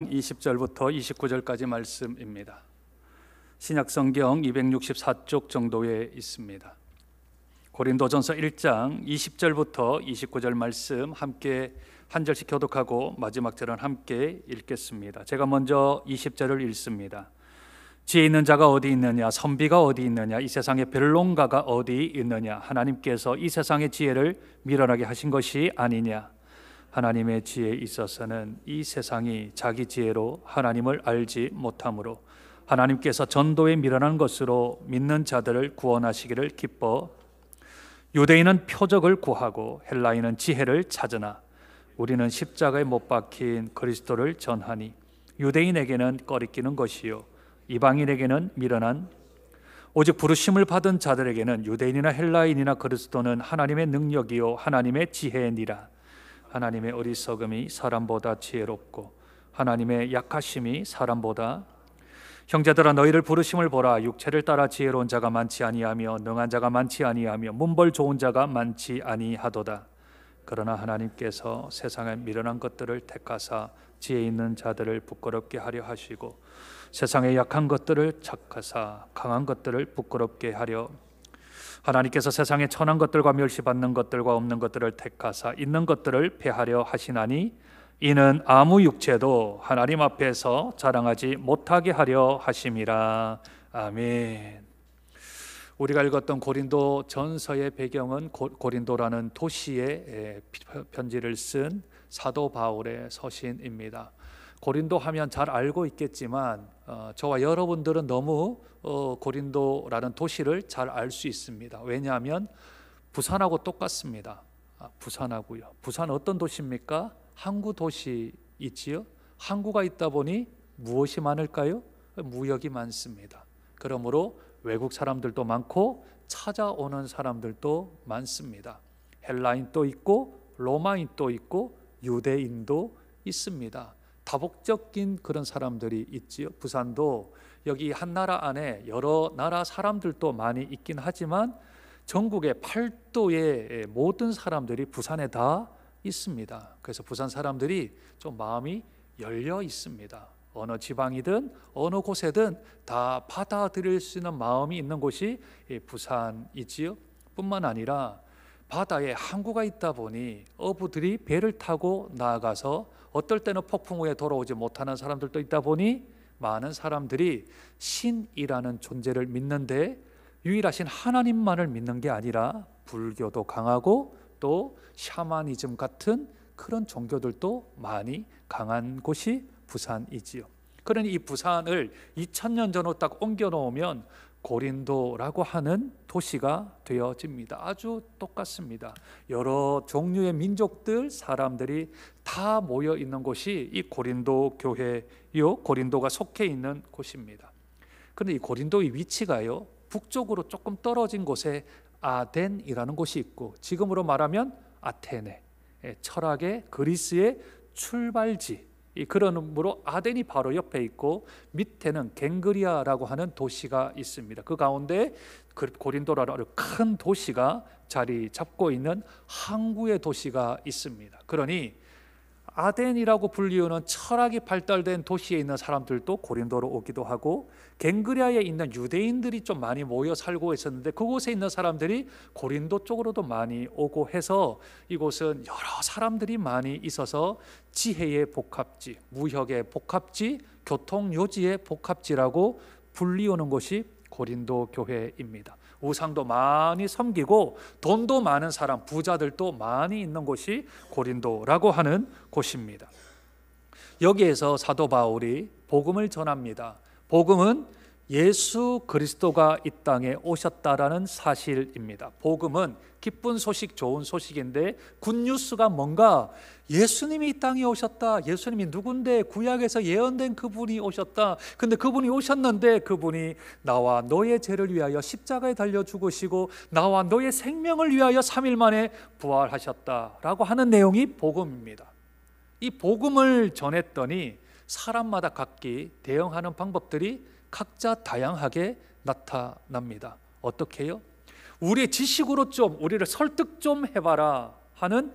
20절부터 29절까지 말씀입니다. 신약성경 264쪽 정도에 있습니다. 고린도전서 1장 20절부터 29절 말씀 함께 한 절씩 교독하고 마지막 절은 함께 읽겠습니다. 제가 먼저 20절을 읽습니다. 지혜 있는 자가 어디 있느냐? 선비가 어디 있느냐? 이 세상에 변론가가 어디 있느냐? 하나님께서 이 세상의 지혜를 미련하게 하신 것이 아니냐? 하나님의 지혜에 있어서는 이 세상이 자기 지혜로 하나님을 알지 못하므로 하나님께서 전도에 미련한 것으로 믿는 자들을 구원하시기를 기뻐 유대인은 표적을 구하고 헬라인은 지혜를 찾으나 우리는 십자가에 못 박힌 그리스도를 전하니 유대인에게는 꺼리끼는 것이요 이방인에게는 미련한 오직 부르심을 받은 자들에게는 유대인이나 헬라인이나 그리스도는 하나님의 능력이요 하나님의 지혜니라. 하나님의 어리석음이 사람보다 지혜롭고 하나님의 약하심이 사람보다. 형제들아 너희를 부르심을 보라. 육체를 따라 지혜로운 자가 많지 아니하며 능한 자가 많지 아니하며 문벌 좋은 자가 많지 아니하도다. 그러나 하나님께서 세상에 미련한 것들을 택하사 지혜 있는 자들을 부끄럽게 하려 하시고 세상에 약한 것들을 착하사 강한 것들을 부끄럽게 하려. 하나님께서 세상에 천한 것들과 멸시받는 것들과 없는 것들을 택하사 있는 것들을 폐하려 하시나니 이는 아무 육체도 하나님 앞에서 자랑하지 못하게 하려 하심이라. 아멘. 우리가 읽었던 고린도 전서의 배경은 고린도라는 도시에 편지를 쓴 사도 바울의 서신입니다. 고린도 하면 잘 알고 있겠지만 저와 여러분들은 너무 고린도라는 도시를 잘 알 수 있습니다. 왜냐하면 부산하고 똑같습니다. 부산하고요. 부산 어떤 도시입니까? 항구 도시 있지요. 항구가 있다 보니 무엇이 많을까요? 무역이 많습니다. 그러므로 외국 사람들도 많고 찾아오는 사람들도 많습니다. 헬라인도 있고 로마인도 있고 유대인도 있습니다. 다복적인 그런 사람들이 있지요. 부산도 여기 한 나라 안에 여러 나라 사람들도 많이 있긴 하지만 전국의 8도의 모든 사람들이 부산에 다 있습니다. 그래서 부산 사람들이 좀 마음이 열려 있습니다. 어느 지방이든 어느 곳에든 다 받아들일 수 있는 마음이 있는 곳이 부산이지요. 뿐만 아니라 바다에 항구가 있다 보니 어부들이 배를 타고 나아가서 어떨 때는 폭풍 후에 돌아오지 못하는 사람들도 있다 보니 많은 사람들이 신이라는 존재를 믿는데 유일하신 하나님만을 믿는 게 아니라 불교도 강하고 또 샤머니즘 같은 그런 종교들도 많이 강한 곳이 부산이지요. 그러니 이 부산을 2000년 전으로 딱 옮겨 놓으면 고린도라고 하는 도시가 되어집니다. 아주 똑같습니다. 여러 종류의 민족들, 사람들이 다 모여 있는 곳이 이 고린도 교회요, 고린도가 속해 있는 곳입니다. 그런데 이 고린도의 위치가요, 북쪽으로 조금 떨어진 곳에 아덴이라는 곳이 있고 지금으로 말하면 아테네, 철학의 그리스의 출발지, 그런 의미로 아덴이 바로 옆에 있고 밑에는 갱그리아라고 하는 도시가 있습니다. 그 가운데 고린도라는 큰 도시가 자리 잡고 있는 항구의 도시가 있습니다. 그러니 아덴이라고 불리우는 철학이 발달된 도시에 있는 사람들도 고린도로 오기도 하고 갱그리아에 있는 유대인들이 좀 많이 모여 살고 있었는데 그곳에 있는 사람들이 고린도 쪽으로도 많이 오고 해서 이곳은 여러 사람들이 많이 있어서 지혜의 복합지, 무역의 복합지, 교통요지의 복합지라고 불리우는 것이 고린도 교회입니다. 우상도 많이 섬기고 돈도 많은 사람, 부자들도 많이 있는 곳이 고린도라고 하는 곳입니다. 여기에서 사도 바울이 복음을 전합니다. 복음은 예수 그리스도가 이 땅에 오셨다라는 사실입니다. 복음은 기쁜 소식, 좋은 소식인데 굿뉴스가 뭔가? 예수님이 이 땅에 오셨다. 예수님이 누군데? 구약에서 예언된 그분이 오셨다. 근데 그분이 오셨는데 그분이 나와 너의 죄를 위하여 십자가에 달려 죽으시고 나와 너의 생명을 위하여 3일 만에 부활하셨다라고 하는 내용이 복음입니다. 이 복음을 전했더니 사람마다 각기 대응하는 방법들이 각자 다양하게 나타납니다. 어떻게 해요? 우리의 지식으로 좀 우리를 설득 좀 해봐라 하는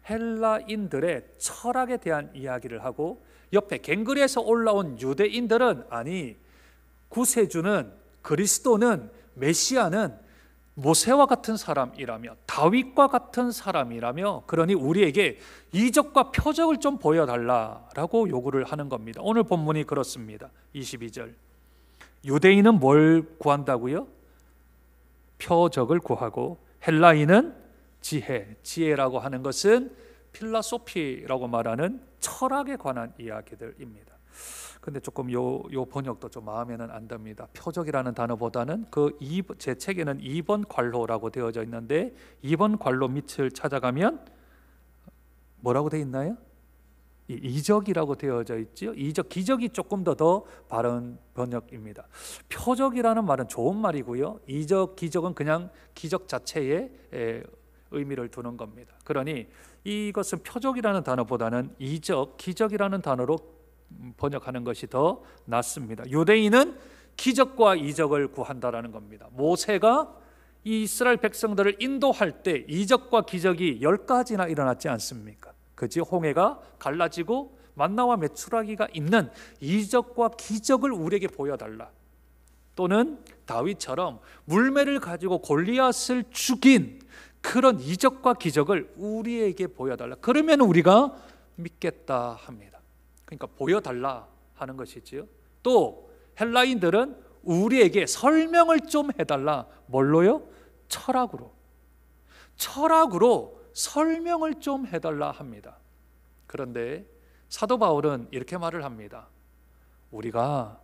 헬라인들의 철학에 대한 이야기를 하고, 옆에 갱글에서 올라온 유대인들은 아니, 구세주는, 그리스도는, 메시아는 모세와 같은 사람이라며, 다윗과 같은 사람이라며, 그러니 우리에게 이적과 표적을 좀 보여달라라고 요구를 하는 겁니다. 오늘 본문이 그렇습니다. 22절, 유대인은 뭘 구한다고요? 표적을 구하고, 헬라인은 지혜라고 하는 것은 필라소피라고 말하는 철학에 관한 이야기들입니다. 근데 조금 요 번역도 좀 마음에는 안 듭니다. 표적이라는 단어보다는 제 책에는 2번 관로라고 되어져 있는데, 2번 관로 밑을 찾아가면 뭐라고 되어 있나요? 이적이라고 되어져 있죠. 이적, 기적이 조금 더 바른 번역입니다. 표적이라는 말은 좋은 말이고요, 이적, 기적은 그냥 기적 자체에 의미를 두는 겁니다. 그러니 이것은 표적이라는 단어보다는 이적, 기적이라는 단어로 번역하는 것이 더 낫습니다. 유대인은 기적과 이적을 구한다라는 겁니다. 모세가 이스라엘 백성들을 인도할 때 이적과 기적이 10가지나 일어났지 않습니까? 그지? 홍해가 갈라지고 만나와 메추라기가 있는 이적과 기적을 우리에게 보여달라. 또는 다윗처럼 물매를 가지고 골리앗을 죽인 그런 이적과 기적을 우리에게 보여달라. 그러면 우리가 믿겠다 합니다. 그러니까 보여달라 하는 것이지요. 또 헬라인들은 우리에게 설명을 좀 해달라. 뭘로요? 철학으로 설명을 좀 해달라 합니다. 그런데 사도 바울은 이렇게 말을 합니다. 우리가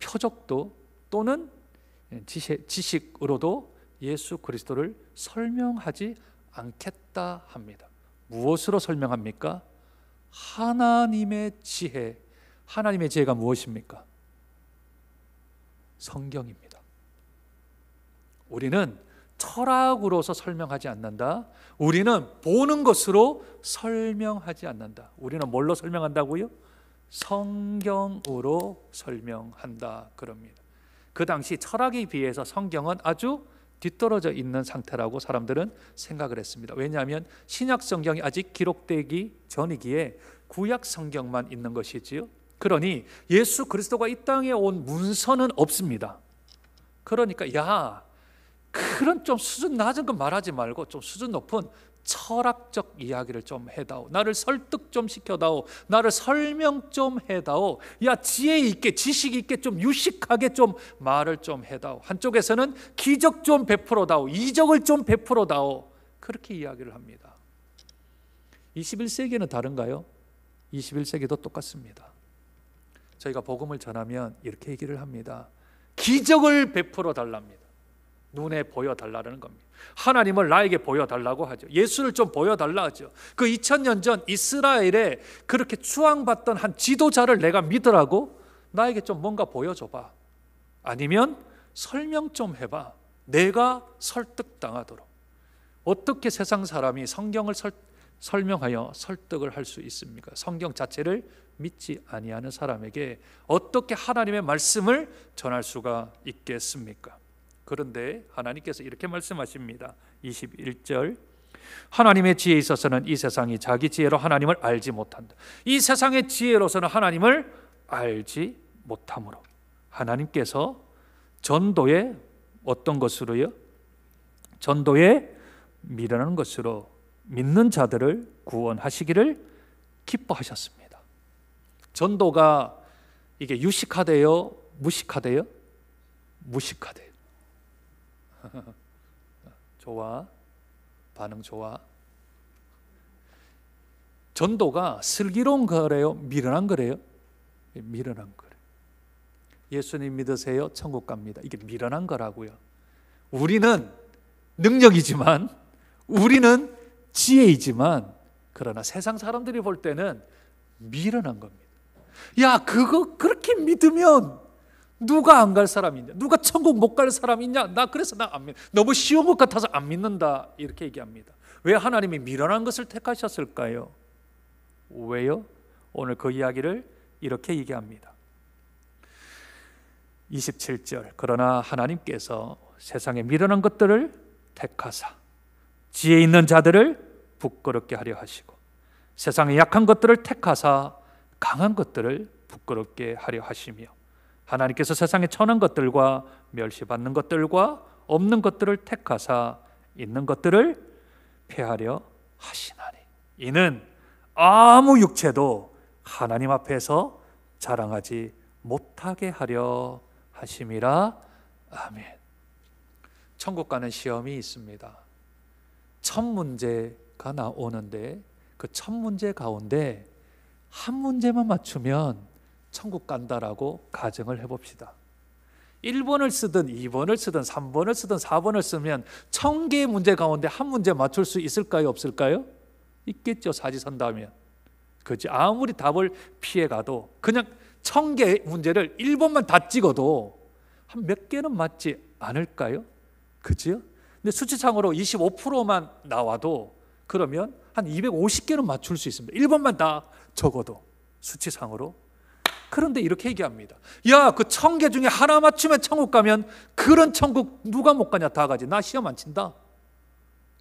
표적도 또는 지식으로도 예수 그리스도를 설명하지 않겠다 합니다. 무엇으로 설명합니까? 하나님의 지혜. 하나님의 지혜가 무엇입니까? 성경입니다. 우리는 철학으로서 설명하지 않는다. 우리는 보는 것으로 설명하지 않는다. 우리는 뭘로 설명한다고요? 성경으로 설명한다 그럽니다. 그 당시 철학에 비해서 성경은 아주 뒤떨어져 있는 상태라고 사람들은 생각을 했습니다. 왜냐하면 신약 성경이 아직 기록되기 전이기에 구약 성경만 있는 것이지요. 그러니 예수 그리스도가 이 땅에 온 문서는 없습니다. 그러니까 그런 좀 수준 낮은 거 말하지 말고 좀 수준 높은 철학적 이야기를 좀 해다오. 나를 설득 좀 시켜다오. 나를 설명 좀 해다오. 지혜 있게, 지식 있게, 좀 유식하게 좀 말을 좀 해다오. 한쪽에서는 기적 좀 베풀어다오. 이적을 좀 베풀어다오. 그렇게 이야기를 합니다. 21세기는 다른가요? 21세기도 똑같습니다. 저희가 복음을 전하면 이렇게 얘기를 합니다. 기적을 베풀어 달랍니다. 눈에 보여달라는 겁니다. 하나님을 나에게 보여달라고 하죠. 예수를 좀 보여달라 하죠. 그 2000년 전 이스라엘에 그렇게 추앙받던 한 지도자를 내가 믿으라고 나에게 좀 뭔가 보여줘봐. 아니면 설명 좀 해봐. 내가 설득당하도록. 어떻게 세상 사람이 성경을 설명하여 설득을 할 수 있습니까? 성경 자체를 믿지 아니하는 사람에게 어떻게 하나님의 말씀을 전할 수가 있겠습니까? 그런데 하나님께서 이렇게 말씀하십니다. 21절, 하나님의 지혜에 있어서는 이 세상이 자기 지혜로 하나님을 알지 못한다. 이 세상의 지혜로서는 하나님을 알지 못하므로 하나님께서 전도에 어떤 것으로요? 전도에 미련한 것으로 믿는 자들을 구원하시기를 기뻐하셨습니다. 전도가 이게 유식하대요? 무식하대요? 무식하대요. 좋아. 반응 좋아. 전도가 슬기로운 거래요? 미련한 거래요? 미련한 거래요. 예수님 믿으세요? 천국 갑니다. 이게 미련한 거라고요. 우리는 능력이지만, 우리는 지혜이지만, 그러나 세상 사람들이 볼 때는 미련한 겁니다. 그거 그렇게 믿으면 누가 안 갈 사람 있냐? 누가 천국 못 갈 사람 있냐? 그래서 나 안 믿. 너무 쉬운 것 같아서 안 믿는다. 이렇게 얘기합니다. 왜 하나님이 미련한 것을 택하셨을까요? 왜요? 오늘 그 이야기를 이렇게 얘기합니다. 27절, 그러나 하나님께서 세상에 미련한 것들을 택하사 지혜 있는 자들을 부끄럽게 하려 하시고 세상의 약한 것들을 택하사 강한 것들을 부끄럽게 하려 하시며, 하나님께서 세상의 천한 것들과 멸시받는 것들과 없는 것들을 택하사 있는 것들을 폐하려 하시나니, 이는 아무 육체도 하나님 앞에서 자랑하지 못하게 하려 하심이라. 아멘. 천국 가는 시험이 있습니다. 첫 문제가 나오는데 그 첫 문제 가운데 한 문제만 맞추면 천국 간다라고 가정을 해봅시다. 1번을 쓰든 2번을 쓰든 3번을 쓰든 4번을 쓰면 1000개의 문제 가운데 한 문제 맞출 수 있을까요? 없을까요? 있겠죠. 사지선다면. 그렇지. 아무리 답을 피해가도 그냥 1000개 문제를 1번만 다 찍어도 한 몇 개는 맞지 않을까요? 그죠? 근데 수치상으로 25%만 나와도 그러면 한 250개는 맞출 수 있습니다. 1번만 다 적어도 수치상으로. 그런데 이렇게 얘기합니다. 야, 그 1000개 중에 하나 맞추면 천국 가면 그런 천국 누가 못 가냐? 다 가지. 나 시험 안 친다.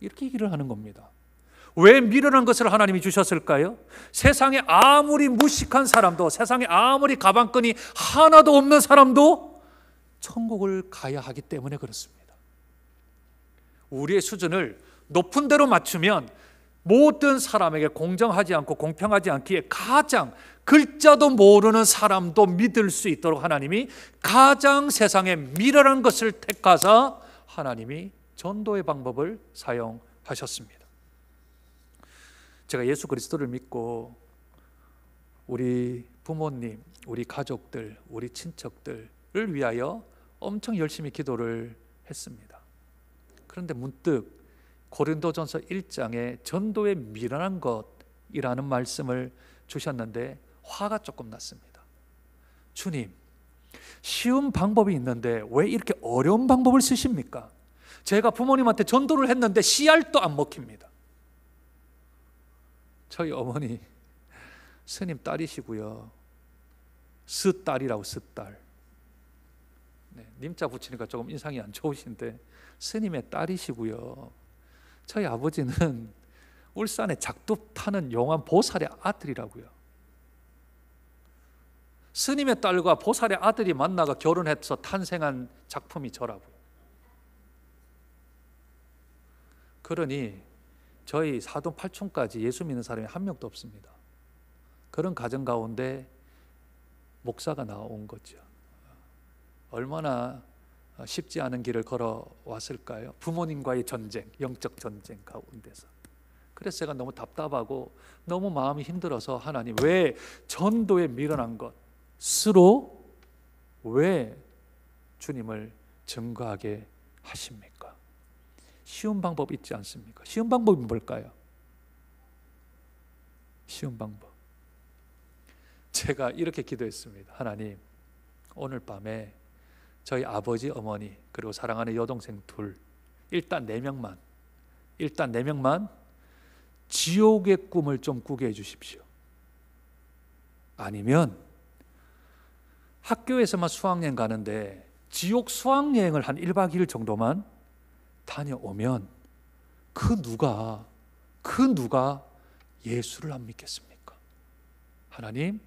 이렇게 얘기를 하는 겁니다. 왜 미련한 것을 하나님이 주셨을까요? 세상에 아무리 무식한 사람도, 세상에 아무리 가방끈이 하나도 없는 사람도 천국을 가야 하기 때문에 그렇습니다. 우리의 수준을 높은 대로 맞추면 모든 사람에게 공정하지 않고 공평하지 않기에 가장 글자도 모르는 사람도 믿을 수 있도록 하나님이 가장 세상에 미련한 것을 택하사 하나님이 전도의 방법을 사용하셨습니다. 제가 예수 그리스도를 믿고 우리 부모님, 우리 가족들, 우리 친척들을 위하여 엄청 열심히 기도를 했습니다. 그런데 문득 고린도전서 1장에 전도의 미련한 것이라는 말씀을 주셨는데 화가 조금 났습니다. 주님, 쉬운 방법이 있는데 왜 이렇게 어려운 방법을 쓰십니까? 제가 부모님한테 전도를 했는데 씨알도 안 먹힙니다. 저희 어머니 스님 딸이시고요, 스딸이라고, 스딸. 네, 님자 붙이니까 조금 인상이 안 좋으신데 스님의 딸이시고요, 저희 아버지는 울산에 작두 타는 용한 보살의 아들이라고요. 스님의 딸과 보살의 아들이 만나가 결혼해서 탄생한 작품이 저라고요. 그러니 저희 사돈 팔촌까지 예수 믿는 사람이 한 명도 없습니다. 그런 가정 가운데 목사가 나온 거죠. 얼마나 쉽지 않은 길을 걸어왔을까요? 부모님과의 전쟁, 영적 전쟁 가운데서. 그래서 제가 너무 답답하고 너무 마음이 힘들어서 하나님, 왜 전도에 미련한 것으로 왜 주님을 증거하게 하십니까? 쉬운 방법 있지 않습니까? 쉬운 방법이 뭘까요? 쉬운 방법. 제가 이렇게 기도했습니다. 하나님, 오늘 밤에 저희 아버지, 어머니, 그리고 사랑하는 여동생 둘, 일단 4명만 지옥의 꿈을 좀 꾸게 해주십시오. 아니면 학교에서만 수학여행 가는데 지옥 수학여행을 한 1박 2일 정도만 다녀오면 그 누가 예수를 안 믿겠습니까? 하나님,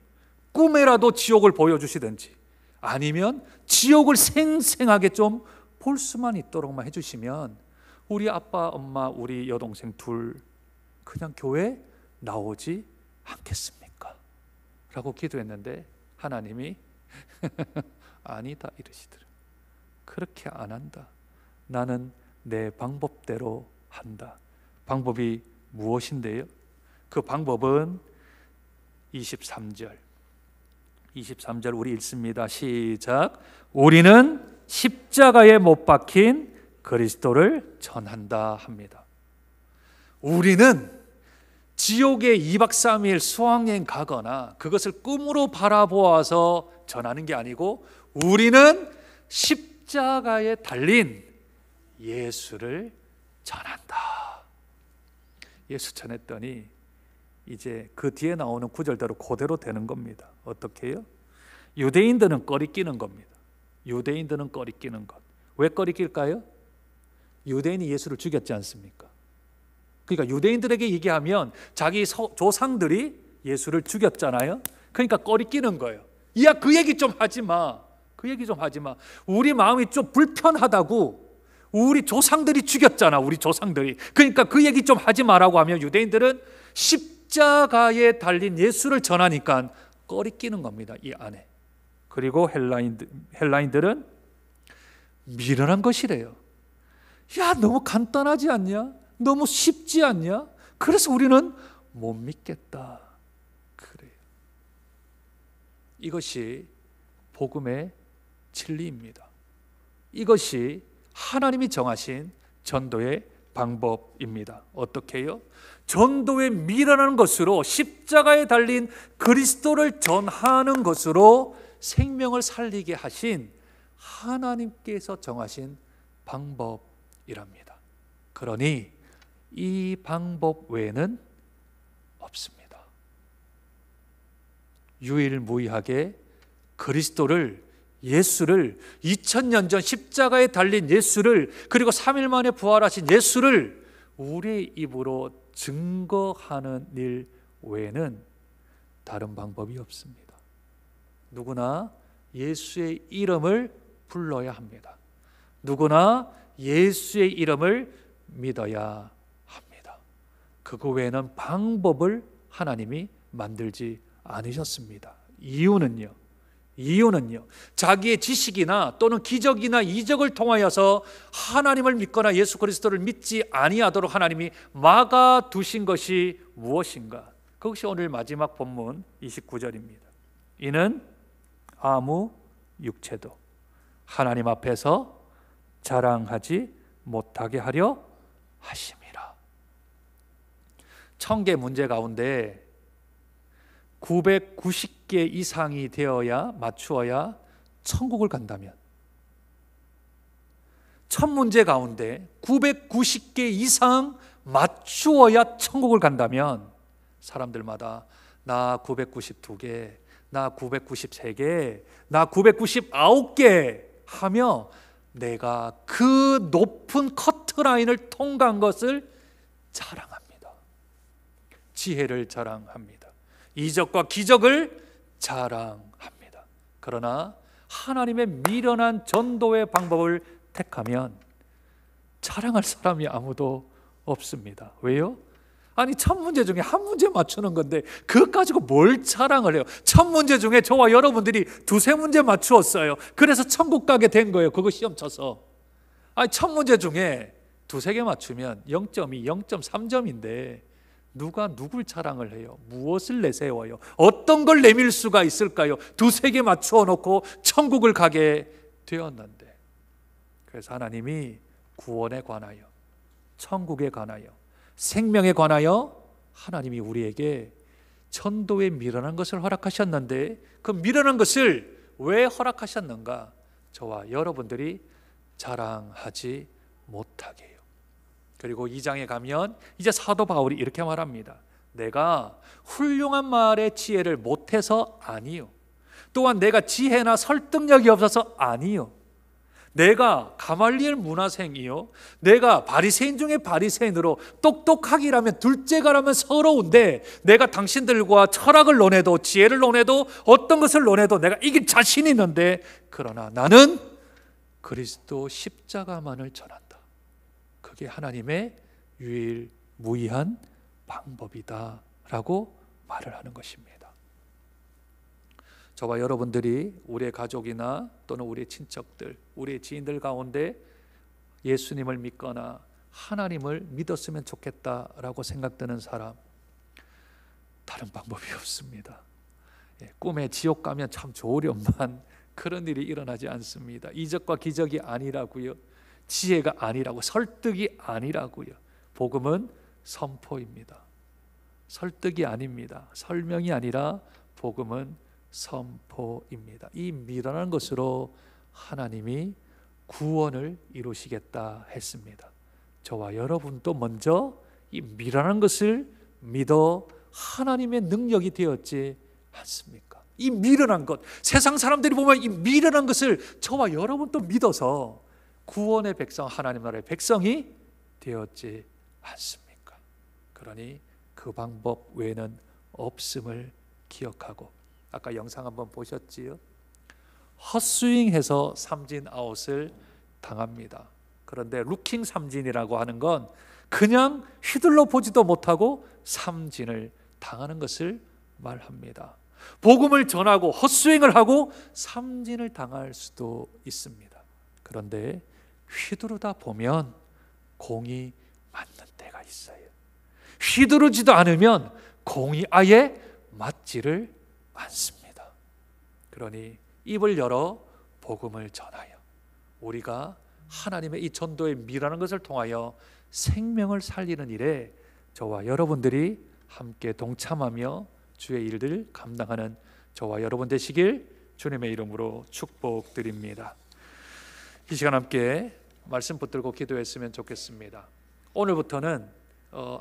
꿈에라도 지옥을 보여주시든지 아니면 지옥을 생생하게 좀 볼 수만 있도록만 해주시면 우리 아빠, 엄마, 우리 여동생 둘 그냥 교회 나오지 않겠습니까? 라고 기도했는데 하나님이 아니다 이러시더라. 그렇게 안 한다. 나는 내 방법대로 한다. 방법이 무엇인데요? 그 방법은 23절 우리 읽습니다. 시작. 우리는 십자가에 못 박힌 그리스도를 전한다 합니다. 우리는 지옥에 2박 3일 수학여행 가거나 그것을 꿈으로 바라보아서 전하는 게 아니고 우리는 십자가에 달린 예수를 전한다. 예수 전했더니 이제 그 뒤에 나오는 구절대로 그대로 되는 겁니다. 어떻게 해요? 유대인들은 꺼리끼는 겁니다. 유대인들은 꺼리끼는 것. 왜 꺼리낄까요? 유대인이 예수를 죽였지 않습니까? 그러니까 유대인들에게 얘기하면 자기 조상들이 예수를 죽였잖아요. 그러니까 꺼리끼는 거예요. 야, 그 얘기 좀 하지 마. 그 얘기 좀 하지 마. 우리 마음이 좀 불편하다고. 우리 조상들이 죽였잖아. 우리 조상들이. 그러니까 그 얘기 좀 하지 마라고 하면 유대인들은 십자가에 달린 예수를 전하니까 꺼리끼는 겁니다. 이 안에. 그리고 헬라인들은 미련한 것이래요. 야, 너무 간단하지 않냐? 너무 쉽지 않냐? 그래서 우리는 못 믿겠다. 그래요. 이것이 복음의 진리입니다. 이것이 하나님이 정하신 전도의 방법입니다. 어떻게 해요? 전도에 미련한 것으로 십자가에 달린 그리스도를 전하는 것으로 생명을 살리게 하신 하나님께서 정하신 방법이랍니다. 그러니 이 방법 외에는 없습니다. 유일무이하게 그리스도를, 예수를, 2000년 전 십자가에 달린 예수를, 그리고 3일 만에 부활하신 예수를 우리의 입으로 증거하는 일 외에는 다른 방법이 없습니다. 누구나 예수의 이름을 불러야 합니다. 누구나 예수의 이름을 믿어야 합니다. 그거 외에는 방법을 하나님이 만들지 않으셨습니다. 이유는요, 자기의 지식이나 또는 기적이나 이적을 통하여서 하나님을 믿거나 예수 그리스도를 믿지 아니하도록 하나님이 막아 두신 것이 무엇인가? 그것이 오늘 마지막 본문 29절입니다. 이는 아무 육체도 하나님 앞에서 자랑하지 못하게 하려 하심이라. 1000개 문제 가운데 990개 이상이 되어야, 맞추어야 천국을 간다면, 1000문제 가운데 990개 이상 맞추어야 천국을 간다면 사람들마다 나 992개, 나 993개, 나 999개 하며 내가 그 높은 커트라인을 통과한 것을 자랑합니다. 지혜를 자랑합니다. 이적과 기적을 자랑합니다. 그러나 하나님의 미련한 전도의 방법을 택하면 자랑할 사람이 아무도 없습니다. 왜요? 아니 1000문제 중에 한 문제 맞추는 건데 그것 가지고 뭘 자랑을 해요? 1000문제 중에 저와 여러분들이 2-3문제 맞추었어요. 그래서 천국 가게 된 거예요. 그거 시험 쳐서. 아니 1000문제 중에 2-3개 맞추면 0.2, 0.3점인데 누가 누굴 자랑을 해요? 무엇을 내세워요? 어떤 걸 내밀 수가 있을까요? 2-3개 맞추어 놓고 천국을 가게 되었는데. 그래서 하나님이 구원에 관하여, 천국에 관하여, 생명에 관하여 하나님이 우리에게 전도에 미련한 것을 허락하셨는데 그 미련한 것을 왜 허락하셨는가? 저와 여러분들이 자랑하지 못하게 해요. 그리고 2장에 가면 이제 사도 바울이 이렇게 말합니다. 내가 훌륭한 말의 지혜를 못해서 아니요, 또한 내가 지혜나 설득력이 없어서 아니요, 내가 가말리엘 문화생이요, 내가 바리새인 중에 바리새인으로 똑똑하기라면 둘째가라면 서러운데 내가 당신들과 철학을 논해도 지혜를 논해도 어떤 것을 논해도 내가 이길 자신이 있는데 그러나 나는 그리스도 십자가만을 전한다. 그게 하나님의 유일무이한 방법이다 라고 말을 하는 것입니다. 저와 여러분들이 우리의 가족이나 또는 우리의 친척들, 우리의 지인들 가운데 예수님을 믿거나 하나님을 믿었으면 좋겠다라고 생각되는 사람, 다른 방법이 없습니다. 꿈에 지옥 가면 참 좋으련만 그런 일이 일어나지 않습니다. 이적과 기적이 아니라고요, 지혜가 아니라고, 설득이 아니라고요. 복음은 선포입니다. 설득이 아닙니다. 설명이 아니라 복음은 선포입니다. 이 미련한 것으로 하나님이 구원을 이루시겠다 했습니다. 저와 여러분도 먼저 이 미련한 것을 믿어 하나님의 능력이 되었지 않습니까? 이 미련한 것, 세상 사람들이 보면 이 미련한 것을 저와 여러분도 믿어서 구원의 백성, 하나님 나라의 백성이 되었지 않습니까? 그러니 그 방법 외에는 없음을 기억하고, 아까 영상 한번 보셨지요? 헛스윙해서 삼진 아웃을 당합니다. 그런데 루킹 삼진이라고 하는 건 그냥 휘둘러 보지도 못하고 삼진을 당하는 것을 말합니다. 복음을 전하고 헛스윙을 하고 삼진을 당할 수도 있습니다. 그런데 휘두르다 보면 공이 맞는 때가 있어요. 휘두르지도 않으면 공이 아예 맞지를 않습니다. 그러니 입을 열어 복음을 전하여 우리가 하나님의 이 전도의 미라는 것을 통하여 생명을 살리는 일에 저와 여러분들이 함께 동참하며 주의 일들 감당하는 저와 여러분 되시길 주님의 이름으로 축복드립니다. 이 시간 함께 말씀 붙들고 기도했으면 좋겠습니다. 오늘부터는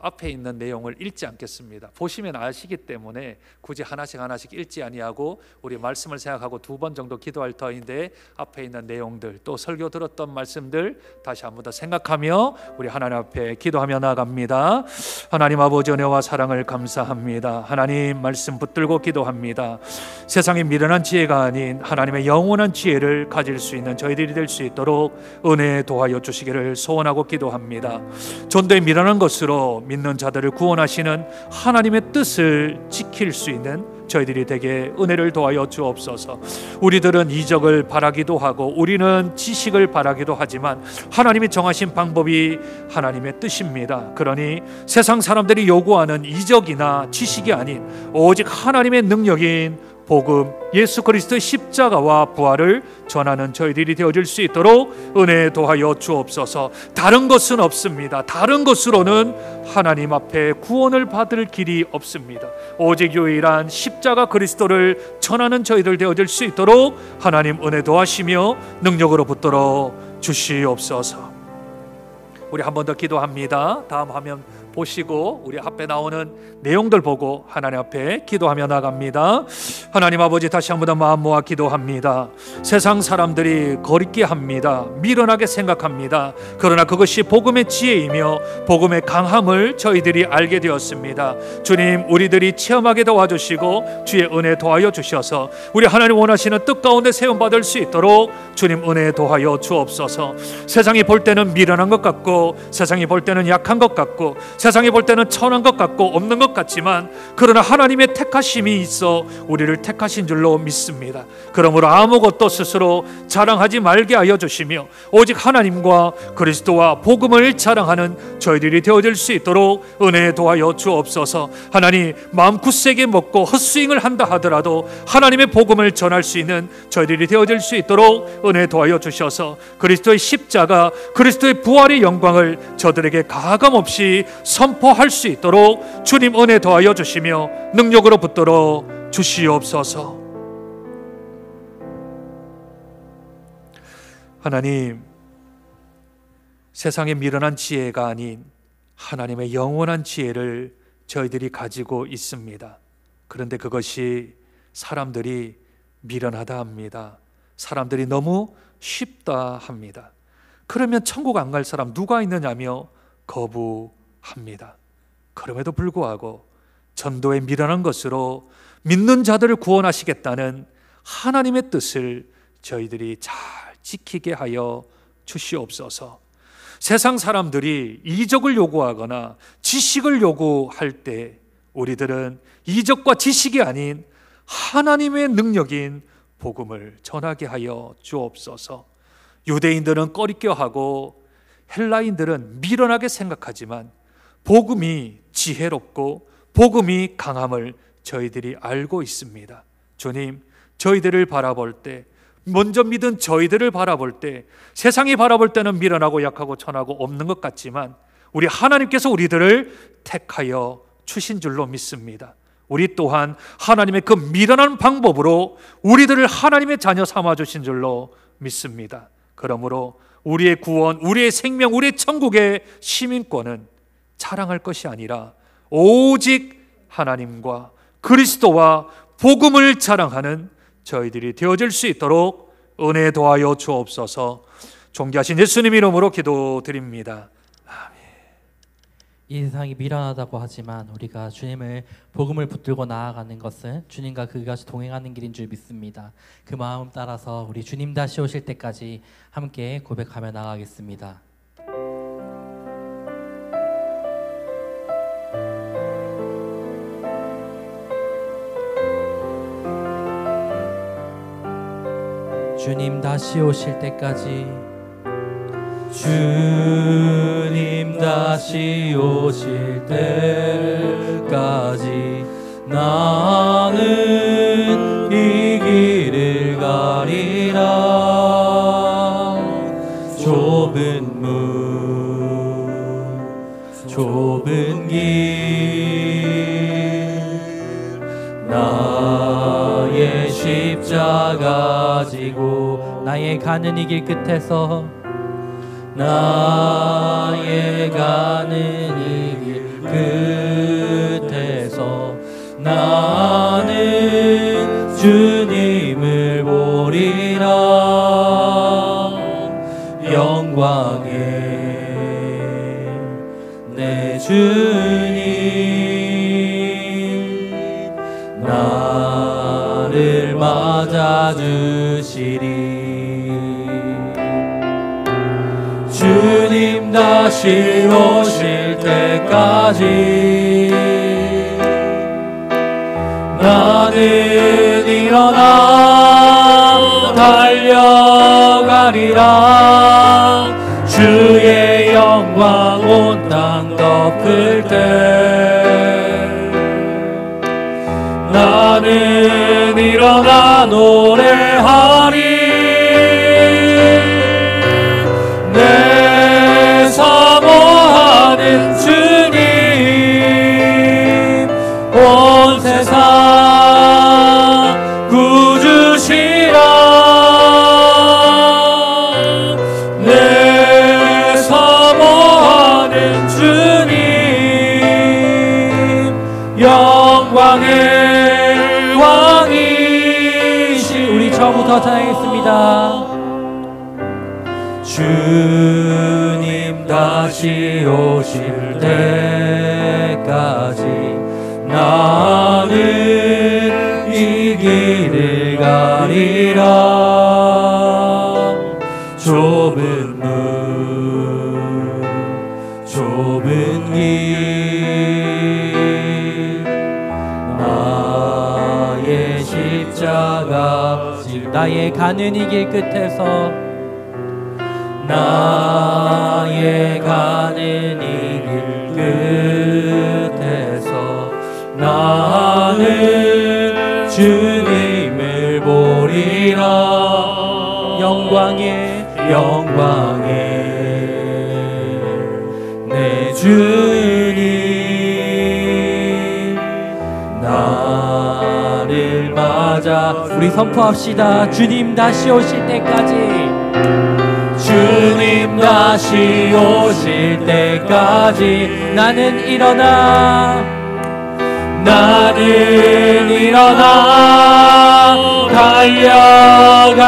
앞에 있는 내용을 읽지 않겠습니다. 보시면 아시기 때문에 굳이 하나씩 읽지 아니하고 우리 말씀을 생각하고 2번 정도 기도할 터인데, 앞에 있는 내용들 또 설교 들었던 말씀들 다시 한 번 더 생각하며 우리 하나님 앞에 기도하며 나아갑니다. 하나님 아버지 은혜와 사랑을 감사합니다. 하나님 말씀 붙들고 기도합니다. 세상에 미련한 지혜가 아닌 하나님의 영원한 지혜를 가질 수 있는 저희들이 될 수 있도록 은혜 도와여 주시기를 소원하고 기도합니다. 전도에 미련한 것으로 믿는 자들을 구원하시는 하나님의 뜻을 지킬 수 있는 저희들이 되게 은혜를 도와여 주옵소서. 우리들은 이적을 바라기도 하고 우리는 지식을 바라기도 하지만 하나님이 정하신 방법이 하나님의 뜻입니다. 그러니 세상 사람들이 요구하는 이적이나 지식이 아닌 오직 하나님의 능력인 복음, 예수 그리스도의 십자가와 부활을 전하는 저희들이 되어질 수 있도록 은혜 도하여 주옵소서. 다른 것은 없습니다. 다른 것으로는 하나님 앞에 구원을 받을 길이 없습니다. 오직 유일한 십자가 그리스도를 전하는 저희들 되어질 수 있도록 하나님 은혜 도하시며 능력으로 붙들어 주시옵소서. 우리 한 번 더 기도합니다. 다음 화면 보시고 우리 앞에 나오는 내용들 보고 하나님 앞에 기도하며 나갑니다. 하나님 아버지, 다시 한 번 더 마음 모아 기도합니다. 세상 사람들이 거리끼 합니다. 미련하게 생각합니다. 그러나 그것이 복음의 지혜이며 복음의 강함을 저희들이 알게 되었습니다. 주님, 우리들이 체험하게 도와주시고 주의 은혜 도하여 주셔서 우리 하나님 원하시는 뜻 가운데 세움받을 수 있도록 주님 은혜 도하여 주옵소서. 세상이 볼 때는 미련한 것 같고, 세상이 볼 때는 약한 것 같고, 세상이 볼 때는 천한 것 같고 없는 것 같지만, 그러나 하나님의 택하심이 있어 우리를 택하신 줄로 믿습니다. 그러므로 아무것도 스스로 자랑하지 말게 하여 주시며 오직 하나님과 그리스도와 복음을 자랑하는 저희들이 되어질 수 있도록 은혜 도하여 주옵소서. 하나님, 마음 굳세게 먹고 헛스윙을 한다 하더라도 하나님의 복음을 전할 수 있는 저희들이 되어질 수 있도록 은혜 도하여 주셔서 그리스도의 십자가, 그리스도의 부활의 영광을 저들에게 가감없이 선포할 수 있도록 주님 은혜 더하여 주시며 능력으로 붙들어 주시옵소서. 하나님, 세상의 미련한 지혜가 아닌 하나님의 영원한 지혜를 저희들이 가지고 있습니다. 그런데 그것이 사람들이 미련하다 합니다. 사람들이 너무 쉽다 합니다. 그러면 천국 안 갈 사람 누가 있느냐며 거부합니다. 그럼에도 불구하고 전도에 미련한 것으로 믿는 자들을 구원하시겠다는 하나님의 뜻을 저희들이 잘 지키게 하여 주시옵소서. 세상 사람들이 이적을 요구하거나 지식을 요구할 때 우리들은 이적과 지식이 아닌 하나님의 능력인 복음을 전하게 하여 주옵소서. 유대인들은 꺼리껴하고 헬라인들은 미련하게 생각하지만 복음이 지혜롭고 복음이 강함을 저희들이 알고 있습니다. 주님, 저희들을 바라볼 때, 먼저 믿은 저희들을 바라볼 때 세상이 바라볼 때는 미련하고 약하고 천하고 없는 것 같지만 우리 하나님께서 우리들을 택하여 주신 줄로 믿습니다. 우리 또한 하나님의 그 미련한 방법으로 우리들을 하나님의 자녀 삼아주신 줄로 믿습니다. 그러므로 우리의 구원, 우리의 생명, 우리의 천국의 시민권은 자랑할 것이 아니라 오직 하나님과 그리스도와 복음을 자랑하는 저희들이 되어질 수 있도록 은혜 도하여 주옵소서. 존귀하신 예수님 이름으로 기도드립니다. 아멘. 이 세상이 미련하다고 하지만 우리가 주님을 복음을 붙들고 나아가는 것은 주님과 그것이 동행하는 길인 줄 믿습니다. 그 마음 따라서 우리 주님 다시 오실 때까지 함께 고백하며 나아가겠습니다. 주님 다시 오실 때까지, 주님 다시 오실 때까지 나는 이 길을 가리라. 좁은 문 좁은 길 나의 십자가 지고 나의 가는 이 길 끝에서 나의 가는 이 길 끝에서 나는 주님을 보리라. 영광의 내 주님 나를 맞아주시리. 주님 다시 오실 때까지 나는 일어나 달려가리라. 주의 영광 온 땅 덮을 때 나는 일어나 노래하리. 내 사모하는 주님 온 세상 구주시라. 내 사모하는 주님 영광의 왕이시. 우리 처음부터 찬양했습니다. 주님 다시 오실 때까지 나는 이 길을 가리라. 좁은 문 좁은 길 나의 십자가 나의 가는 이 길 끝에서 나의 가는 이 길 끝에서 나는 주님을 보리라. 영광의 내 주님 나를 맞아. 우리 선포합시다. 주님 다시 오실 때까지, 주님 다시 오실 때까지 나는 일어나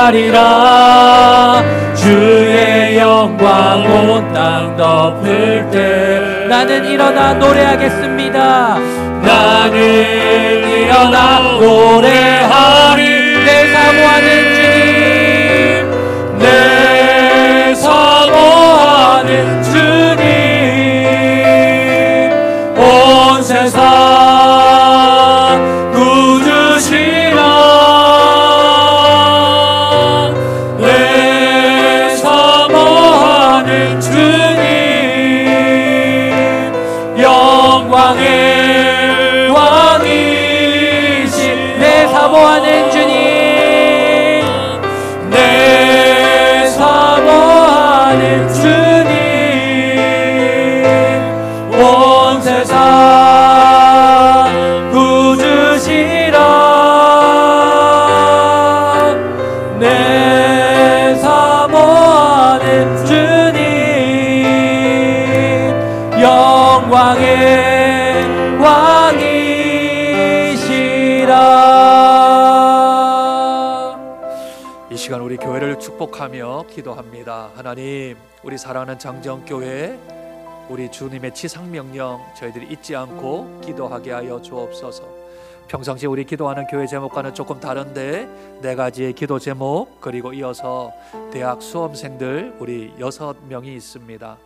달려가리라. 주의 영광 온 땅 덮을 때 나는 일어나 노래하겠습니다. 나는 일어나 노래하리. 내 사모하는 주님 내 사모하는 주님 온 세상 구주시라. 내 사모하는 주님 영광의 왕이신. 내 사모하는 주님 내 사모하는 주님 온 세상 구주시라. 내 사모하는 주님 영광의 왕이시라. 이 시간 우리 교회를 축복하며 기도합니다. 하나님, 우리 사랑하는 장정교회 우리 주님의 지상명령 저희들이 잊지 않고 기도하게 하여 주옵소서. 평상시 우리 기도하는 교회 제목과는 조금 다른데 4가지의 기도 제목, 그리고 이어서 대학 수험생들 우리 6명이 있습니다.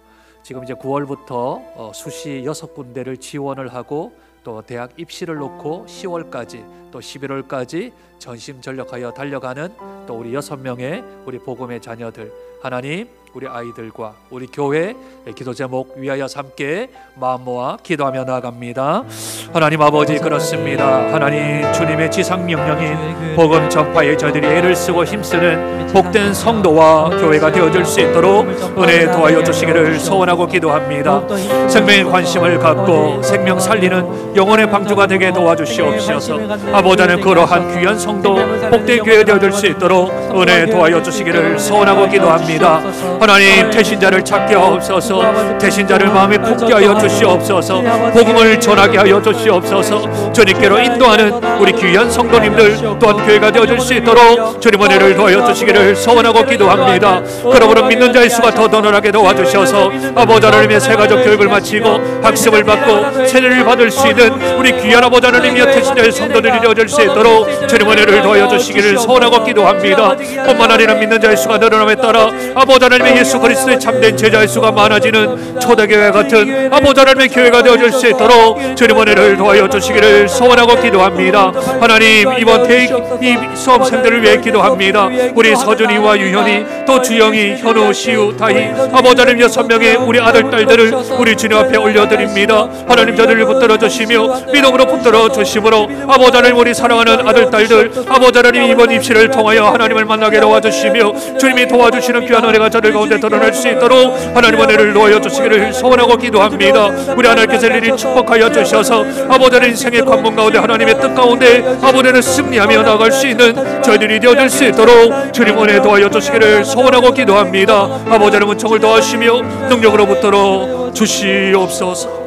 지금 이제 9월부터 수시 6군데를 지원을 하고 또 대학 입시를 놓고 10월까지 또 11월까지 전심전력하여 달려가는 또 우리 6명의 우리 복음의 자녀들, 하나님 우리 아이들과 우리 교회 기도 제목 위하여 함께 마음 모아 기도하며 나아갑니다. 하나님 아버지, 그렇습니다. 하나님 주님의 지상명령인 복음 전파에 저희들이 애를 쓰고 힘쓰는 복된 성도와 교회가 되어줄 수 있도록 은혜 도와여 주시기를 소원하고 기도합니다. 생명의 관심을 갖고 생명 살리는 영혼의 방주가 되게 도와주시옵소서. 아버지는 그러한 귀한 성도 복된 교회 되어줄 수 있도록 은혜 도와여 주시기를 소원하고 기도합니다. 하나님 태신자를 찾게 하옵소서. 태신자를 마음에 품게 하여 주시옵소서. 복음을 전하게 하여 주시옵소서. 주님께로 인도하는 우리 귀한 성도님들 또한 교회가 되어줄 수 있도록 주님 은혜를 도와여 주시기를 소원하고 기도합니다. 그러므로 믿는 자의 수가 더 늘어나게 도와주셔서 아버지 하나님의 새가족 교육을 마치고 학습을 받고 세례를 받을 수 있는 우리 귀한 아버지 하나님의 태신자의 성도들이 되어줄 수 있도록 주님 은혜를 도와여 주시기를 소원하고 기도합니다. 뿐만 아니라 믿는 자의 수가 늘어남에 따라 아버지 하나님의 예수 그리스도의 참된 제자의 수가 많아지는 초대교회 같은 아버지 하나님의 교회가 되어줄 수 있도록 주님 은혜를 도와여 주시기를 소원하고 기도합니다. 하나님 이번 이 수험생들을 위해 기도합니다. 우리 서준이와 유현이 또 주영이, 현우, 시우, 다희 아버지 하나님 6명의 우리 아들 딸들을 우리 주님 앞에 올려드립니다. 하나님 저들을 붙들어 주시며 믿음으로 붙들어 주심으로 아버지 하나님 우리 사랑하는 아들 딸들 아버지 하나님 이번 입시를 통하여 하나님을 만나게 도와주시며 주님이 도와주시는 귀한 은혜가 저들 가운데 드러날 수 있도록 하나님 은혜를 놓여 주시기를 소원하고 기도합니다. 우리 하나님께서 이리 축복하여 주셔서 아버지 하나님 인생의 관문 가운데 하나님의 뜻 가운데 아버지 하나님 승리하며 나갈 수 있는 저희들이 되어질 수 있도록 주님 은혜 도와여 주시기를 소원하고 기도합니다. 아버지 하나님 은총을 더하시며 능력으로 붙들어 주시옵소서.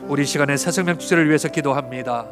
우리 시간에 새생명 축제를 위해서 기도합니다.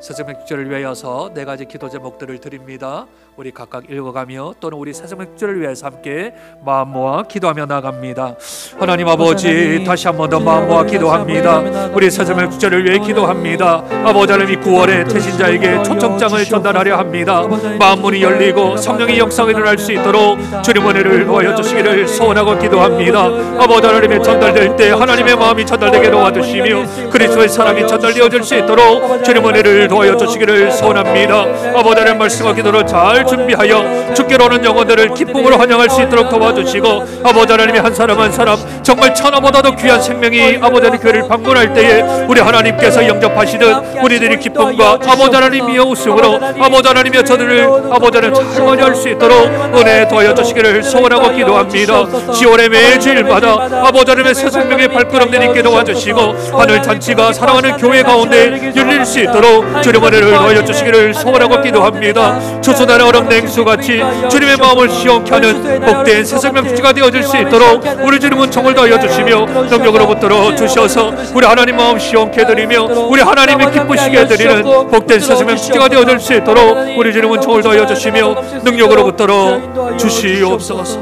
새생명 축제를 위하여서 4가지 기도 제목들을 드립니다. 우리 각각 읽어가며 또는 우리 새생명 축제를 위해서 함께 마음 모아 기도하며 나갑니다. 하나님 아버지, 다시 한 번 더 마음 모아 기도합니다. 우리 새생명 축제를 위해 기도합니다. 아버지 하나님 이 9월에 태신자에게 초청장을 전달하려 합니다. 마음문이 열리고 성령의 역사가 일어날 수 있도록 주님 은혜를 도와여 주시기를 소원하고 기도합니다. 아버지 하나님의 전달될 때 하나님의 마음이 전달되게 도와주시며 그리스도의 사랑이 전달되어질 수 있도록 주님 은혜를 도와여 주시기를 소원합니다. 아버지 하나님 말씀과 기도를 잘 준비하여 주께로 오는 영혼들을 기쁨으로 환영할 수 있도록 도와주시고 아버지 하나님의 한 사람 한 사람 정말 천하보다도 귀한 생명이 아버지 하나님 교회를 방문할 때에 우리 하나님께서 영접하시듯 우리들이 기쁨과 아버지 하나님의 웃음으로 아버지 하나님의 저들을 아버지 하나님 잘 맞이할 수 있도록 은혜 도와여 주시기를 소원하고 기도합니다. 10월의 매주일마다 아버지 하나님의 새 생명의 발걸음 내딛게 도와주시고 하늘 잔치가 사랑하는 교회 가운데 열릴 수 있도록 주님 은혜를 도와여 주시기를 소원하고 기도합니다. 추수날의 얼음 냉수같이 주님의 마음을 시원케 하는 복된 새 생명 축제가 되어질 수 있도록 우리 주님은 총을 다하여 주시며 능력으로 붙들어 주셔서 우리 하나님 마음 시원케 해드리며 우리 하나님이 기쁘시게 해드리는 복된 새 생명 축제가 되어질 수 있도록 우리 주님은 총을 다하여 주시며 능력으로 붙들어 주시옵소서.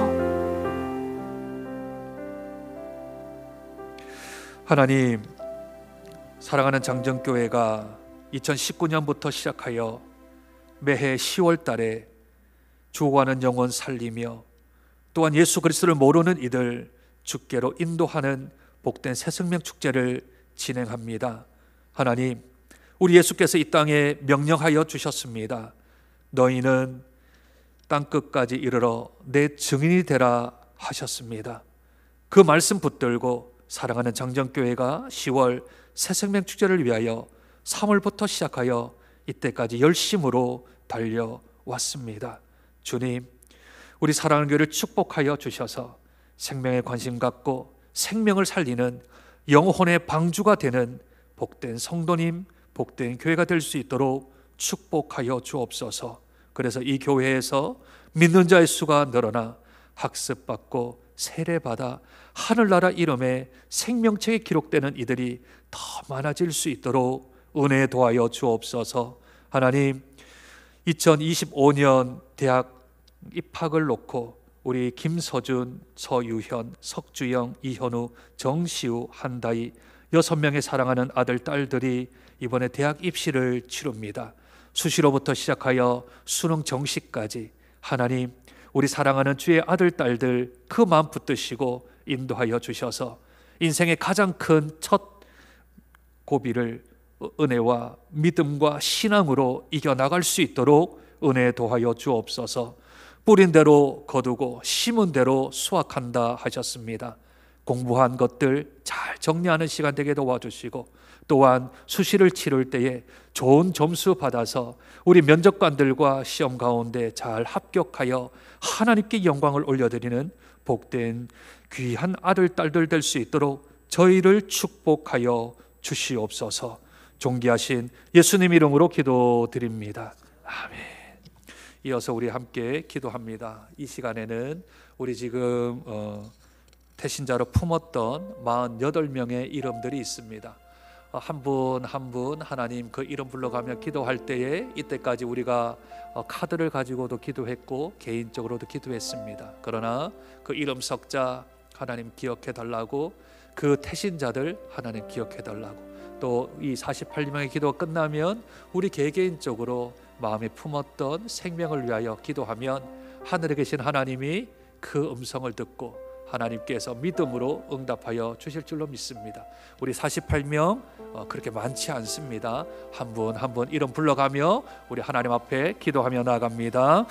하나님, 사랑하는 장정교회가 2019년부터 시작하여 매해 10월 달에 죽어가는 영혼 살리며 또한 예수 그리스도를 모르는 이들 주께로 인도하는 복된 새생명 축제를 진행합니다. 하나님, 우리 예수께서 이 땅에 명령하여 주셨습니다. 너희는 땅끝까지 이르러 내 증인이 되라 하셨습니다. 그 말씀 붙들고 사랑하는 장정교회가 10월 새생명 축제를 위하여 3월부터 시작하여 이때까지 열심으로 달려왔습니다. 주님, 우리 사랑하는 교회를 축복하여 주셔서 생명에 관심 갖고 생명을 살리는 영혼의 방주가 되는 복된 성도님, 복된 교회가 될 수 있도록 축복하여 주옵소서. 그래서 이 교회에서 믿는 자의 수가 늘어나 학습받고 세례받아 하늘나라 이름에 생명책에 기록되는 이들이 더 많아질 수 있도록 은혜 도하여 주옵소서. 하나님, 2025년 대학 입학을 놓고 우리 김서준, 서유현, 석주영, 이현우, 정시우, 한다희 6명의 사랑하는 아들, 딸들이 이번에 대학 입시를 치릅니다. 수시로부터 시작하여 수능 정시까지 하나님, 우리 사랑하는 주의 아들, 딸들 그 마음 붙드시고 인도하여 주셔서 인생의 가장 큰 첫 고비를 은혜와 믿음과 신앙으로 이겨나갈 수 있도록 은혜 도하여 주옵소서. 뿌린 대로 거두고 심은 대로 수확한다 하셨습니다. 공부한 것들 잘 정리하는 시간 되게 도와주시고, 또한 수시를 치를 때에 좋은 점수 받아서 우리 면접관들과 시험 가운데 잘 합격하여 하나님께 영광을 올려드리는 복된 귀한 아들, 딸들 될 수 있도록 저희를 축복하여 주시옵소서. 존귀하신 예수님 이름으로 기도드립니다. 아멘. 이어서 우리 함께 기도합니다. 이 시간에는 우리 지금 태신자로 품었던 48명의 이름들이 있습니다. 한 분 한 분 하나님 그 이름 불러가며 기도할 때에 이때까지 우리가 카드를 가지고도 기도했고 개인적으로도 기도했습니다. 그러나 그 이름 석자 하나님 기억해 달라고, 그 태신자들 하나님 기억해 달라고, 또 이 48명의 기도가 끝나면 우리 개개인적으로 마음에 품었던 생명을 위하여 기도하면 하늘에 계신 하나님이 그 음성을 듣고 하나님께서 믿음으로 응답하여 주실 줄로 믿습니다. 우리 48명 그렇게 많지 않습니다. 한 분 한 분 이름 불러가며 우리 하나님 앞에 기도하며 나아갑니다.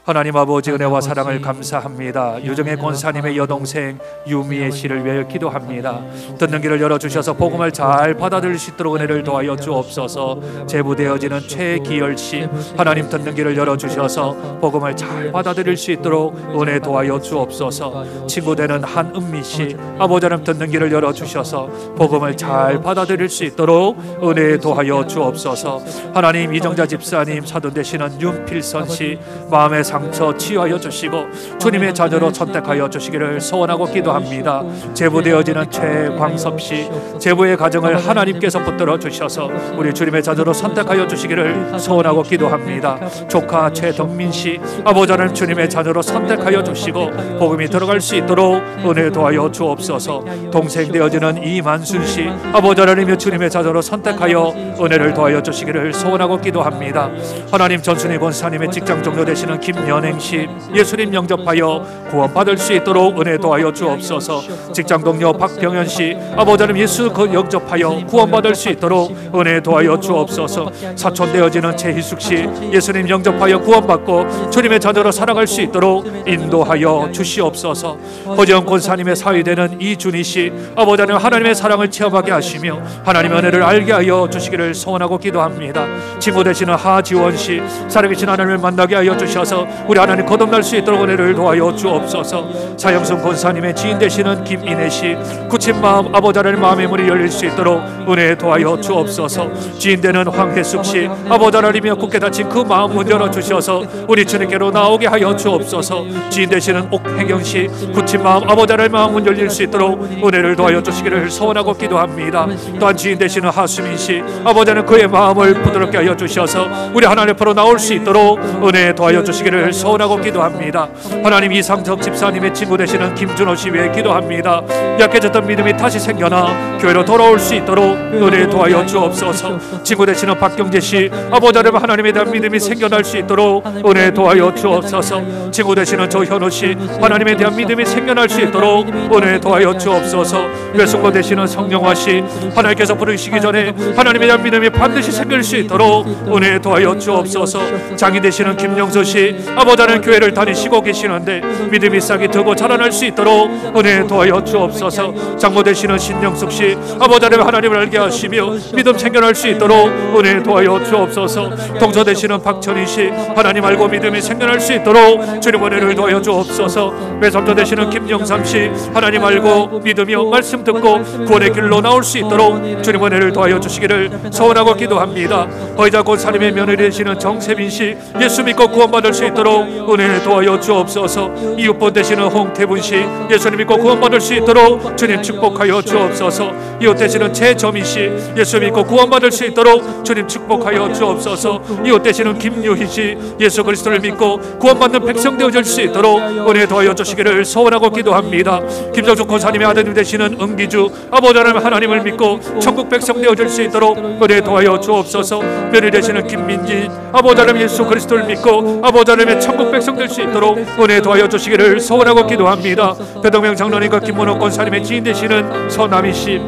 하나님 아버지, 은혜와 사랑을 감사합니다. 유정의 권사님의 여동생 유미의 씨를 위하여 기도합니다. 듣는 길을 열어주셔서 복음을 잘 받아들일 수 있도록 은혜를 도하여 주옵소서. 제부되어지는 최기열 씨, 하나님 듣는 길을 열어주셔서 복음을 잘 받아들일 수 있도록 은혜 도하여 주옵소서. 친구들 한은미 씨, 아버지 하나님 듣는 길을 열어주셔서 복음을 잘 받아들일 수 있도록 은혜 도하여 주옵소서. 하나님 이정자 집사님, 사돈 되시는 윤필선 씨 마음의 상처 치유하여 주시고 주님의 자녀로 선택하여 주시기를 소원하고 기도합니다. 제부되어지는 최광섭 씨, 제부의 가정을 하나님께서 붙들어 주셔서 우리 주님의 자녀로 선택하여 주시기를 소원하고 기도합니다. 조카 최덕민 씨, 아버지 하나님 주님의 자녀로 선택하여 주시고 복음이 들어갈 수 있도록 은혜 도하여 주옵소서. 동생 되어지는 이만순 씨, 아버지 하나님의 주님의 자녀로 선택하여 은혜를 도하여 주시기를 소원하고 기도합니다. 하나님 전순희 권사님의 직장 종료 되시는 김연행 씨, 예수님 영접하여 구원받을 수 있도록 은혜 도하여 주옵소서. 직장 동료 박병현 씨, 아버지 하나님 예수 영접하여 구원받을 수 있도록 은혜 도하여 주옵소서. 사촌 되어지는 최희숙 씨, 예수님 영접하여 구원받고 주님의 자녀로 살아갈 수 있도록 인도하여 주시옵소서. 허지영 권사님의 사위되는 이준희 씨, 아버지 하나님 하나님의 사랑을 체험하게 하시며 하나님의 은혜를 알게 하여 주시기를 소원하고 기도합니다. 친구 되시는 하지원 씨, 살아계신 하나님을 만나게 하여 주셔서 우리 하나님 거듭날 수 있도록 은혜를 도하여 주옵소서. 사형순 권사님의 지인 되시는 김인혜 씨, 굳힌 마음 아버지 하나님 마음의 문이 열릴 수 있도록 은혜 도하여 주옵소서. 지인 되는 황혜숙 씨, 아버지 하나님이여 굳게 닫힌 그 마음 문 열어주셔서 우리 주님께로 나오게 하여 주옵소서. 지인 되시는 옥혜경 씨, 굳힌 마음 아버지 하나님 마음은 열릴 수 있도록 은혜를 도하여 주시기를 소원하고 기도합니다. 또한 지인 되시는 하수민 씨, 아버지 하나님 그의 마음을 부드럽게 하여 주셔서 우리 하나님 앞으로 나올 수 있도록 은혜 도하여 주시기를 소원하고 기도합니다. 하나님 이상적 집사님의 친구 되시는 김준호 씨 위해 기도합니다. 약해졌던 믿음이 다시 생겨나 교회로 돌아올 수 있도록 은혜 도하여 주옵소서. 친구 되시는 박경재 씨, 아버지 하나님 하나님에 대한 믿음이 생겨날 수 있도록 은혜 도하여 주옵소서. 친구 되시는 조현우 씨, 하나님에 대한 믿음이 생겨날 수 있도록 은혜 도하여 주옵소서. 외숙모 되시는 성령화 씨, 하나님께서 부르시기 전에 하나님에 대한 믿음이 반드시 생길 수 있도록 은혜 도하여 주옵소서. 장이 되시는 김영서 씨, 아버지 하나님 교회를 다니시고 계시는데 믿음이 싹이 트고 자라날 수 있도록 은혜 도하여 주옵소서. 장모 되시는 신영숙 씨, 아버지 하나님 하나님을 알게 하시며 믿음 생겨날 수 있도록 은혜 도하여 주옵소서. 동서 되시는 박천희 씨, 하나님 알고 믿음이 생겨날 수 있도록 주님 은혜를 도하여 주옵소서. 외삼도 되시는 김영 심령 삼시 하나님 알고 믿으며 말씀 듣고 구원의 길로 나올 수 있도록 주님 은혜를 도하여 주시기를 소원하고 기도합니다. 허이자 권사님의 며느리 되시는 정세빈 씨 예수 믿고 구원받을 수 있도록 은혜 도하여 주옵소서. 이웃본 되시는 홍태분 씨 예수님 믿고 구원받을 수 있도록 주님 축복하여 주옵소서. 이웃 되시는 최점희 씨 예수 믿고 구원받을 수 있도록 주님 축복하여 주옵소서. 이웃 되시는 김유희 씨 예수 그리스도를 믿고 구원받는 백성 되어질 수 있도록 은혜 도하여 주시기를 소원하고 기도합니다. 김정숙 권사님의 아드님 되시는 은기주 아버지 하나님을 믿고 천국 백성 되어질 수 있도록 은혜 도하여 주옵소서. 며느리 되시는 김민지 아버지 하나님 예수 그리스도를 믿고 아버지 하나님의 천국 백성 될 수 있도록 은혜 도하여 주시기를 소원하고 기도합니다. 배동명 장로님과 김문호 권사님의 지인 되시는 서남희 씨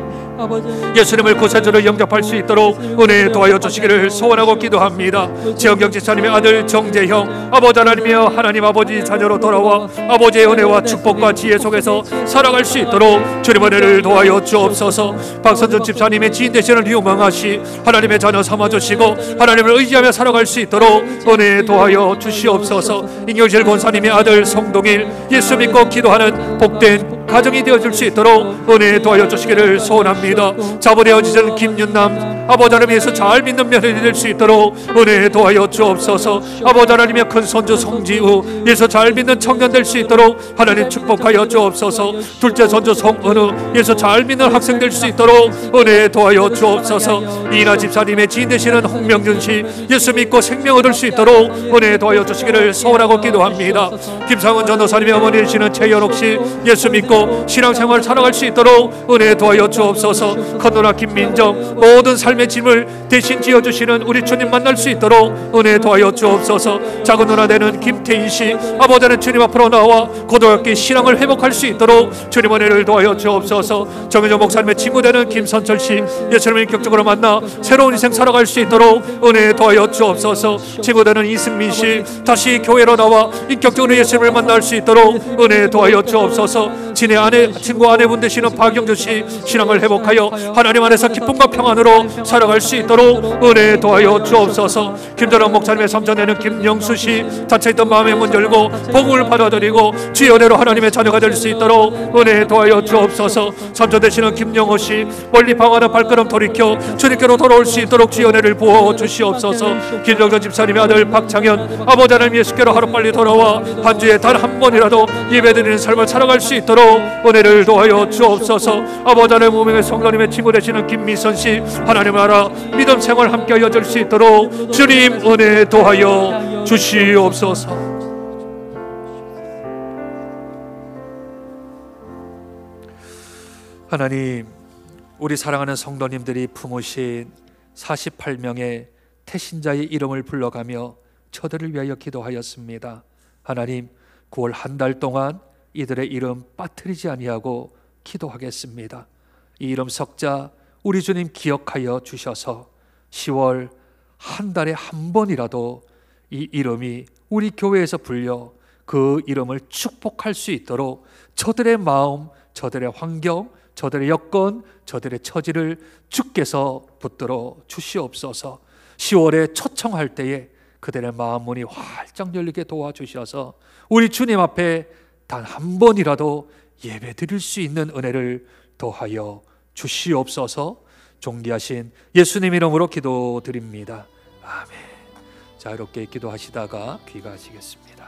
예수님을 구세주로 영접할 수 있도록 은혜 도하여 주시기를 소원하고 기도합니다. 지영경 지사님의 아들 정재형 아버지 하나님이여 하나님 아버지 자녀로 돌아와 아버지의 은혜와 축복과 지혜 속에서 살아갈 수 있도록 주님 은혜를 도하여 주옵소서. 박선준 집사님의 지인 되시는 류명아씨 하나님의 자녀 삼아주시고 하나님을 의지하며 살아갈 수 있도록 은혜 도하여 주시옵소서. 임경실 권사님의 아들 성동일 예수 믿고 기도하는 복된 가정이 되어줄 수 있도록 은혜 도하여 주시기를 소원합니다. 자본의 지전 김윤남 아버지 하나님에서 잘 믿는 며느리 될 수 있도록 은혜 도하여 주옵소서. 아버지 하나님의 큰 손주 송지우 예수 잘 믿는 청년 될 수 있도록 하나님 축복하여 주옵소서. 둘째 손주 송은우 예수 잘 믿는 학생 될 수 있도록 은혜 도하여 주옵소서. 이나 집사님의 지인 되시는 홍명준 씨 예수 믿고 생명 얻을 수 있도록 은혜 도하여 주시기를 소원하고 기도합니다. 김상은 전도사님의 어머니 되시는 최연옥 씨 예수 믿고 신앙생활 살아갈 수 있도록 은혜 도하여 주옵소서. 큰누나 김민정 모든 삶의 짐을 대신 지어주시는 우리 주님 만날 수 있도록 은혜 도하여 주옵소서. 작은 누나 되는 김태희 씨 아버지는 주님 앞으로 나와 고등학교 신앙을 회복할 수 있도록 주님 은혜를 도하여 주옵소서. 정혜정 목사님의 친구 되는 김선철 씨 예수님을 인격적으로 만나 새로운 인생 살아갈 수 있도록 은혜 도하여 주옵소서. 친구 되는 이승민 씨 다시 교회로 나와 인격적으로 예수님을 만날 수 있도록 은혜 도하여 주옵소서. 친구 아내분 되시는 박영주 씨 신앙을 회복하여 하나님 안에서 기쁨과 평안으로 살아갈 수 있도록 은혜 도하여 주옵소서. 김전환 목사님의 삼촌되는 김영수 씨 닫혀있던 마음의 문 열고 복음을 받아들이고 주의 은혜로 하나님의 자녀가 될 수 있도록 은혜 도하여 주옵소서. 삼촌 되시는 김영호 씨 멀리 방황하는 발걸음 돌이켜 주님께로 돌아올 수 있도록 주의 은혜를 부어 주시옵소서. 김정전 집사님의 아들 박창현 아버지 하나님 예수께로 하루빨리 돌아와 한 주에 단 한 번이라도 예배드리는 삶을 살아갈 수 있도록 은혜를 도하여 주옵소서. 아버지 하나님 무명의 성도님의 친구 되시는 김미선 씨 하나님 알아 믿음 생활 함께 여줄 수 있도록 주님 은혜 도하여 주시옵소서. 하나님 우리 사랑하는 성도님들이 품으신 48명의 태신자의 이름을 불러가며 저들을 위하여 기도하였습니다. 하나님 9월 한 달 동안 이들의 이름 빠뜨리지 아니하고 기도하겠습니다. 이 이름 석자 우리 주님 기억하여 주셔서 10월 한 달에 한 번이라도 이 이름이 우리 교회에서 불려 그 이름을 축복할 수 있도록 저들의 마음, 저들의 환경, 저들의 여건, 저들의 처지를 주께서 붙들어 주시옵소서. 10월에 초청할 때에 그들의 마음 문이 활짝 열리게 도와주셔서 우리 주님 앞에 단 한 번이라도 예배 드릴 수 있는 은혜를 더하여 주시옵소서. 존귀하신 예수님 이름으로 기도드립니다. 아멘. 자유롭게 기도하시다가 귀가하시겠습니다.